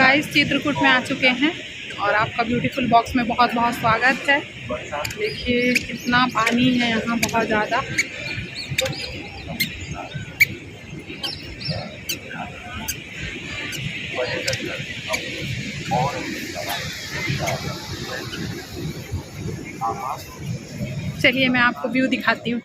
Guys Chitrakoot में आ चुके हैं और आपका ब्यूटीफुल बॉक्स में बहुत बहुत स्वागत है। देखिए कितना पानी है यहाँ, बहुत ज़्यादा। चलिए मैं आपको व्यू दिखाती हूँ।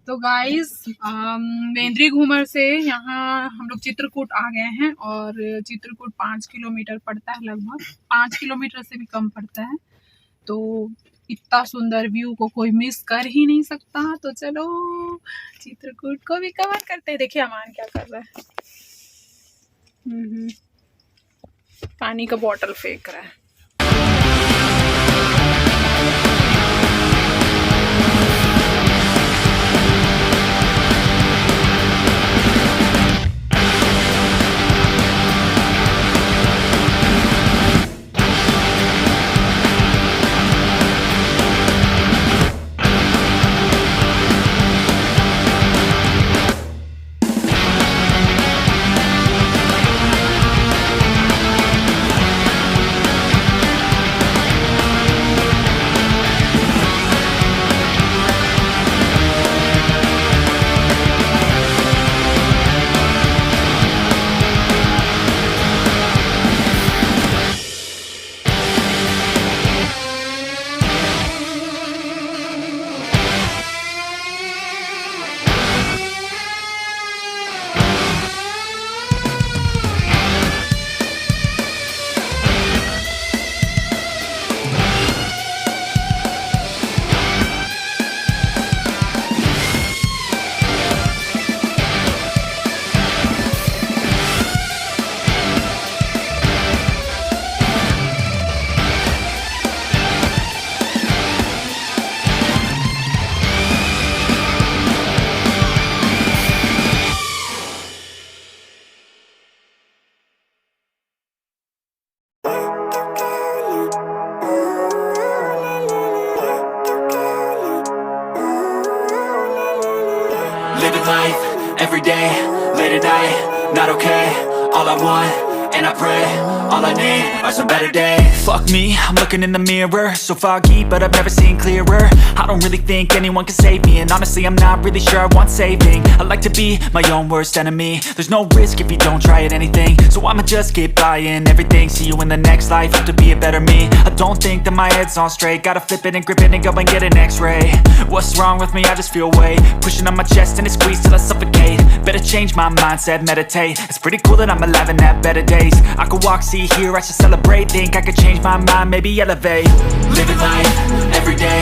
तो गाइस मेंद्री घूमर से यहाँ हम लोग चित्रकूट आ गए हैं और चित्रकूट 5 किलोमीटर पड़ता है, लगभग 5 किलोमीटर से भी कम पड़ता है। तो इतना सुंदर व्यू को कोई मिस कर ही नहीं सकता। तो चलो चित्रकूट को भी कवर करते हैं। देखिए अमान क्या कर रहा है, पानी का बॉटल फेंक रहा है। Living life, every day, late at night, not okay. All I want, and I pray, all I need are some better days. Fuck me, I'm looking in the mirror, so foggy, but I've never seen clearer. I don't really think anyone can save me, and honestly I'm not really sure I want saving. I like to be my own worst enemy. There's no risk if you don't try at anything, so I'ma just keep buying everything. See you in the next life, have to be a better me. I don't think that my head's on straight, gotta flip it and grip it and go and get an x-ray. What's wrong with me? I just feel weight pushing on my chest and it squeezes till I suffocate. Better change my mindset, meditate. It's pretty cool that I'm alive and have better days. I could walk, see, hear, I should celebrate. Think I could change my mind, maybe elevate. Living life, every day,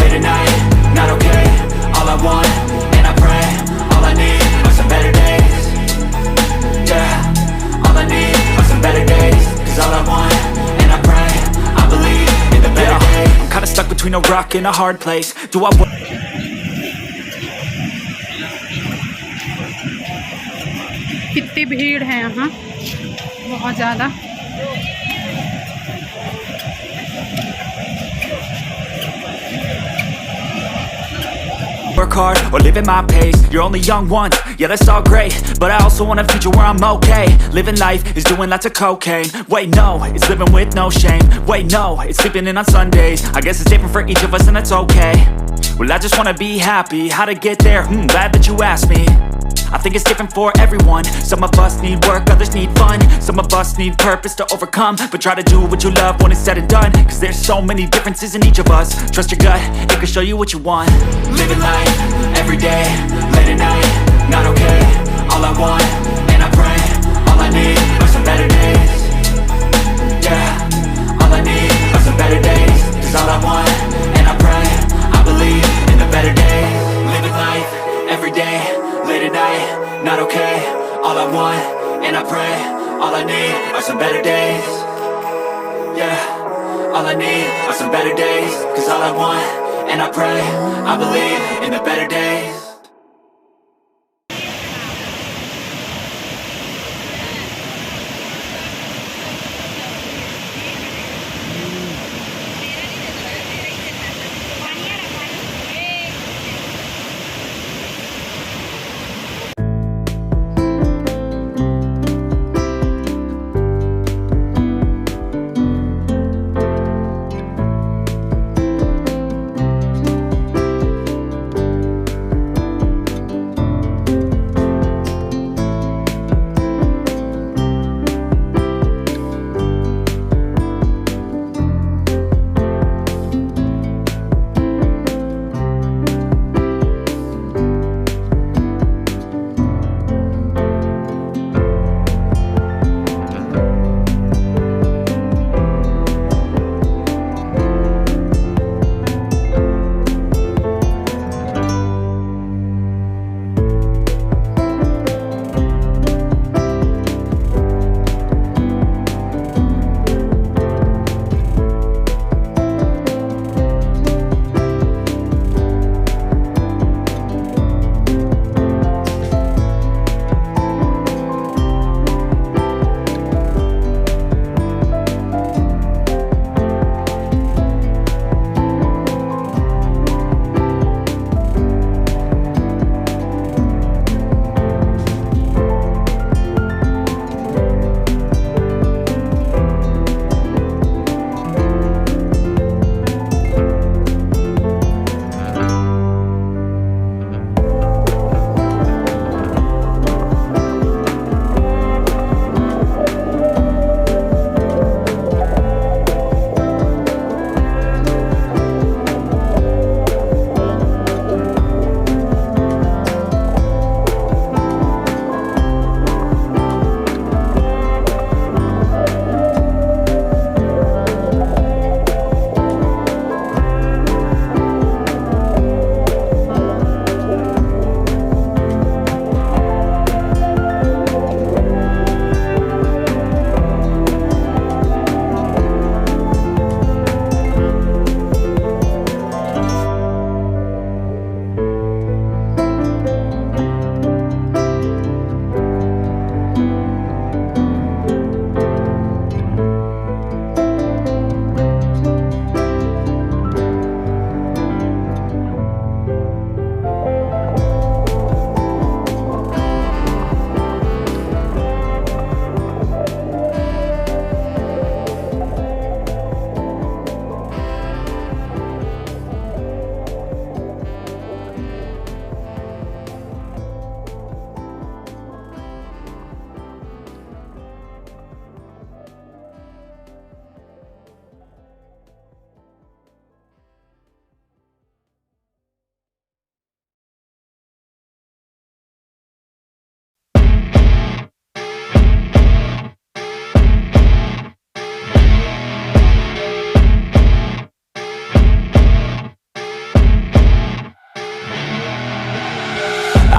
late at night, not okay. All I want, and I pray, all I need are some better days. Yeah, all I need are some better days. Cause all I want, and I pray, I believe in the better days. I'm kinda stuck between a rock and a hard place. Do I want... कितनी भीड़ है यहाँ, बहुत ज़्यादा। Work hard or live at my pace. You're only young once, yeah that's all great, but I also want a future where I'm okay. Living life is doing lots of cocaine. Wait no, it's living with no shame. Wait no, it's sleeping in on Sundays. I guess it's different for each of us and that's okay. Well I just wanna be happy. How to get there? Glad that you asked me. I think it's different for everyone. Some of us need work, others need fun. Some of us need purpose to overcome. But try to do what you love when it's said and done. Cause there's so many differences in each of us. Trust your gut, it can show you what you want. Living life, every day, late at night, not okay. All I want, and I pray, all I need are some better days. Yeah, all I need are some better days. Cause all I want, and I pray, I believe in the better days. Living life, every day, late at night, not okay. All I want, and I pray, all I need are some better days. Yeah, all I need are some better days. Cause all I want, and I pray, I believe in the better days.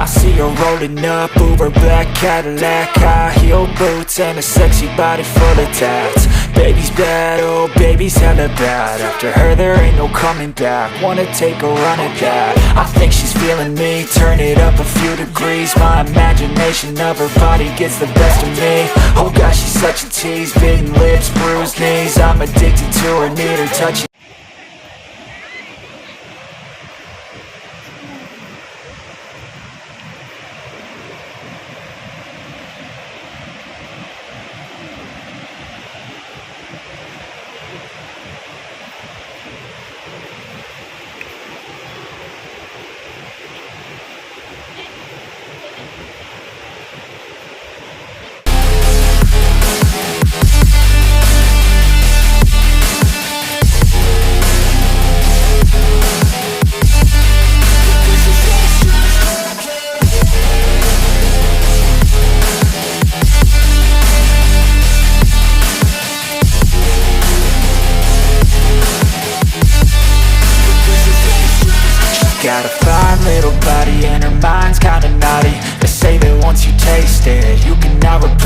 see her rolling up, Uber black Cadillac, high heel boots and a sexy body full of tats. Baby's bad, oh baby's hella bad. After her there ain't no coming back. Wanna take a run at that. I think she's feeling me, turn it up a few degrees. My imagination of her body gets the best of me. Oh gosh, she's such a tease, bitten lips, bruised knees. I'm addicted to her, need her touch.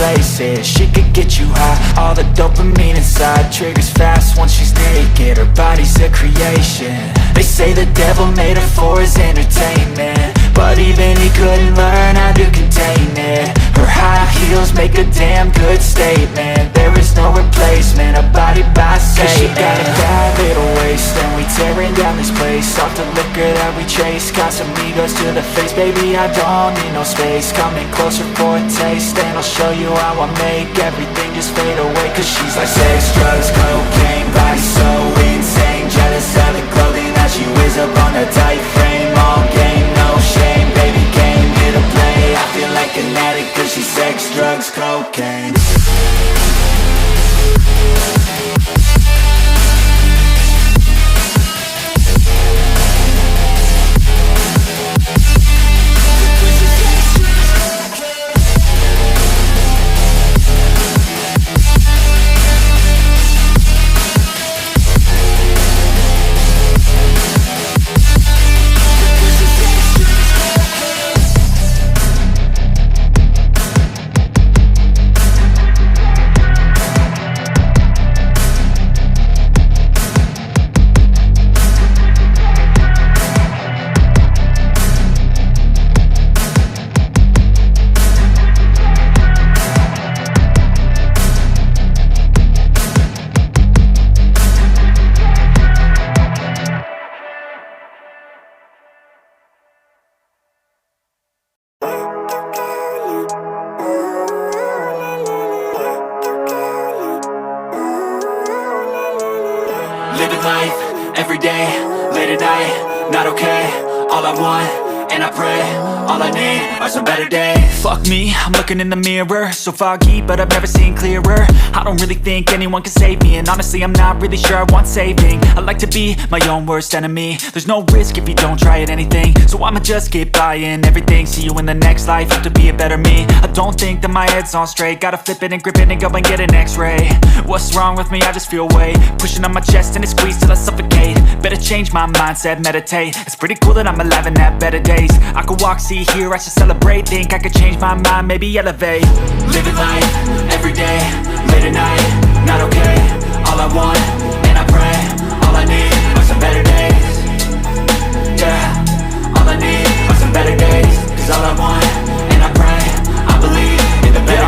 places. She could get you high, all the dopamine inside triggers fast once she's naked. Her body's a creation. They say the devil made her for his entertainment, but even he couldn't learn how to contain it. Her high heels make a damn good statement. There is no replacement, a body by Satan. She got a bad little waist, and we tearing down this place. Off the liquor that we chase, got some egos to the face. Baby, I don't need no space, coming closer for a taste, and I'll show you how I make everything just fade away. Cause she's like sex, drugs, cocaine, body so insane. Jealous of the clothing that she wears up on a tight frame. All game, no shame, baby came here to play. I feel like an addict cause she's sex, drugs, cocaine. Living life, everyday, late at night, not okay. All I want, and I pray, all I need are some better days. Fuck me, I'm looking in the mirror, so foggy, but I've never seen clearer. I don't really think anyone can save me, and honestly I'm not really sure I want saving. I like to be my own worst enemy. There's no risk if you don't try at anything, so I'ma just keep buying everything. See you in the next life, have to be a better me. I don't think that my head's on straight, gotta flip it and grip it and go and get an x-ray. What's wrong with me? I just feel weight pushing on my chest and it squeezes till I suffocate. Better change my mindset, meditate. It's pretty cool that I'm alive and have better days. I could walk, see, hear, I should celebrate. Think I could change my mind, maybe elevate. Living life, everyday, late at night,